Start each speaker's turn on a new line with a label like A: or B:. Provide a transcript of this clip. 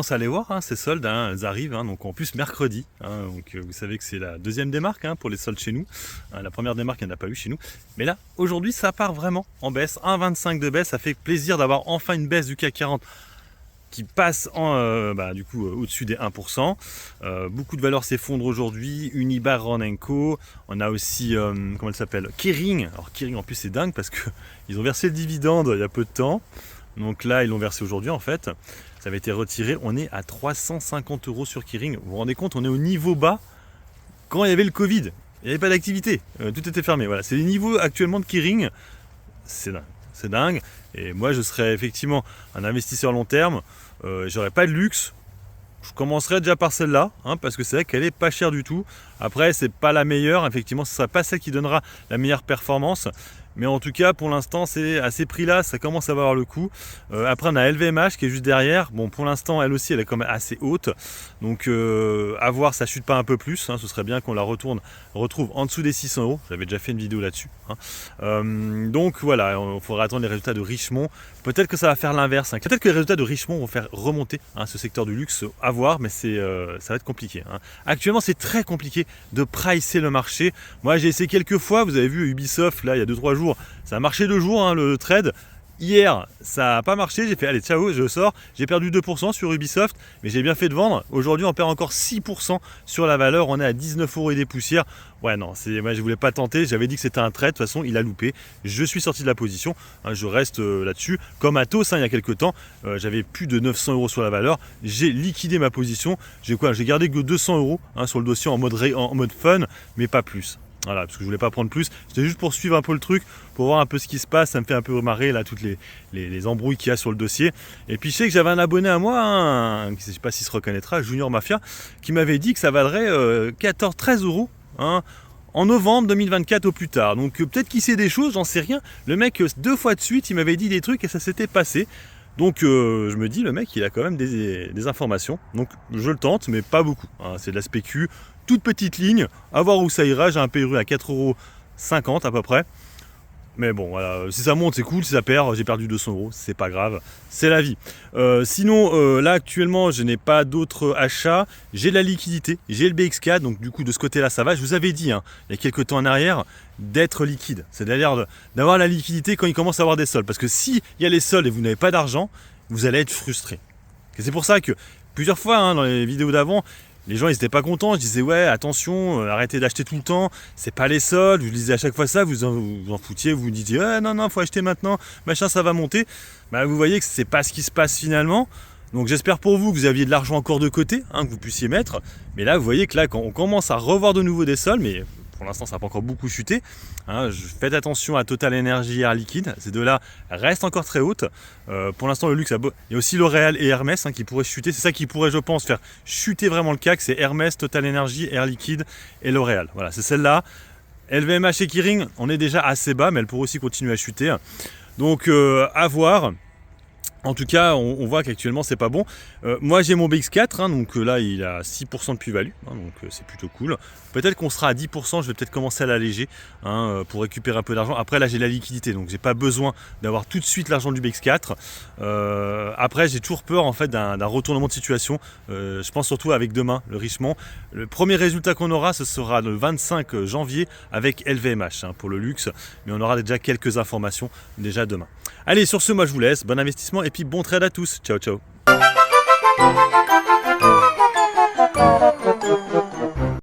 A: commence à les voir, hein, ces soldes, hein, elles arrivent, hein, donc en plus mercredi. Hein, donc vous savez que c'est la deuxième démarque hein, pour les soldes chez nous. Hein, la première démarque, il n'y en a pas eu chez nous. Mais là, aujourd'hui, ça part vraiment en baisse. 1,25 de baisse, ça fait plaisir d'avoir enfin une baisse du CAC 40 qui passe du coup au-dessus des 1%. Beaucoup de valeurs s'effondrent aujourd'hui. Unibail Rodamco. On a aussi, comment elle s'appelle, Kering. Alors Kering en plus c'est dingue parce qu'ils ont versé le dividende il y a peu de temps. Donc là ils l'ont versé aujourd'hui en fait. Ça avait été retiré. On est à 350 € sur Kering. Vous vous rendez compte, on est au niveau bas quand il y avait le Covid. Il n'y avait pas d'activité. Tout était fermé. Voilà, c'est les niveaux actuellement de Kering. C'est dingue. C'est dingue. Et moi, je serais effectivement un investisseur long terme. J'aurais pas de luxe. Je commencerai déjà par celle-là, hein, parce que c'est vrai qu'elle est pas chère du tout. Après, c'est pas la meilleure. Effectivement, ce ne sera pas celle qui donnera la meilleure performance. Mais en tout cas, pour l'instant, c'est à ces prix-là, ça commence à valoir le coup. Après, on a LVMH qui est juste derrière. Bon, pour l'instant, elle aussi, elle est quand même assez haute. Donc, à voir, ça chute pas un peu plus. Hein. Ce serait bien qu'on la retrouve en dessous des 600 €. J'avais déjà fait une vidéo là-dessus. Hein. Donc, voilà, il faudra attendre les résultats de Richemont. Peut-être que ça va faire l'inverse. Hein. Peut-être que les résultats de Richemont vont faire remonter hein, ce secteur du luxe. À voir, mais ça va être compliqué. Hein. Actuellement, c'est très compliqué de pricer le marché. Moi, j'ai essayé quelques fois. Vous avez vu Ubisoft, là, il y a 2-3 jours. Ça a marché 2 jours, hein, le trade. Hier, ça n'a pas marché. J'ai fait, allez, ciao, je sors. J'ai perdu 2% sur Ubisoft, mais j'ai bien fait de vendre. Aujourd'hui, on perd encore 6% sur la valeur. On est à 19 € et des poussières. Ouais, non, moi, je ne voulais pas tenter. J'avais dit que c'était un trade. De toute façon, il a loupé. Je suis sorti de la position. Hein, je reste là-dessus. Comme Atos, hein, il y a quelques temps, j'avais plus de 900 € sur la valeur. J'ai liquidé ma position. J'ai gardé que 200 € hein, sur le dossier en mode fun, mais pas plus. Voilà, parce que je voulais pas prendre plus. C'était juste pour suivre un peu le truc, pour voir un peu ce qui se passe. Ça me fait un peu marrer là toutes les embrouilles qu'il y a sur le dossier. Et puis je sais que j'avais un abonné à moi, hein, je ne sais pas s'il se reconnaîtra, Junior Mafia, qui m'avait dit que ça valerait 13 € hein, en novembre 2024 au plus tard. Donc peut-être qu'il sait des choses, j'en sais rien. Le mec 2 fois de suite, il m'avait dit des trucs et ça s'était passé. Donc je me dis, le mec, il a quand même des informations. Donc je le tente, mais pas beaucoup. Hein. C'est de la spécu, toute petite ligne, à voir où ça ira. J'ai un PRU à 4,50 € à peu près. Mais bon, voilà, si ça monte, c'est cool. Si ça perd, j'ai perdu 200 €. C'est pas grave, c'est la vie. Sinon, là, actuellement, je n'ai pas d'autres achats. J'ai de la liquidité, j'ai le BX4. Donc du coup, de ce côté-là, ça va. Je vous avais dit, hein, il y a quelques temps en arrière, d'être liquide. C'est-à-dire d'avoir la liquidité quand il commence à avoir des soldes. Parce que s'il y a les soldes et vous n'avez pas d'argent, vous allez être frustré. Et c'est pour ça que plusieurs fois, hein, dans les vidéos d'avant, les gens ils étaient pas contents, je disais ouais attention, arrêtez d'acheter tout le temps, c'est pas les soldes, je vous disais à chaque fois ça, vous en foutiez, vous disiez ouais non, faut acheter maintenant, machin ça va monter. Bah, vous voyez que c'est pas ce qui se passe finalement. Donc j'espère pour vous que vous aviez de l'argent encore de côté, hein, que vous puissiez mettre. Mais là vous voyez que là quand on commence à revoir de nouveau des soldes, mais pour l'instant ça n'a pas encore beaucoup chuté, hein, faites attention à Total Energy et Air Liquide, ces deux-là restent encore très hautes. Pour l'instant le luxe, il y a aussi L'Oréal et Hermès hein, qui pourraient chuter, c'est ça qui pourrait je pense faire chuter vraiment le CAC, c'est Hermès, Total Energy, Air Liquide et L'Oréal. Voilà, c'est celle-là. LVMH et Kering, on est déjà assez bas, mais elle pourrait aussi continuer à chuter. Donc à voir. En tout cas, on voit qu'actuellement c'est pas bon. Moi j'ai mon BX4, hein, donc là il a 6% de plus-value, hein, donc c'est plutôt cool. Peut-être qu'on sera à 10%, je vais peut-être commencer à l'alléger hein, pour récupérer un peu d'argent. Après là j'ai la liquidité, donc j'ai pas besoin d'avoir tout de suite l'argent du BX4. Après j'ai toujours peur en fait d'un retournement de situation. Je pense surtout avec demain, le Richemont. Le premier résultat qu'on aura, ce sera le 25 janvier avec LVMH hein, pour le luxe, mais on aura déjà quelques informations déjà demain. Allez, sur ce, moi je vous laisse, bon investissement et puis bon trade à tous. Ciao, ciao.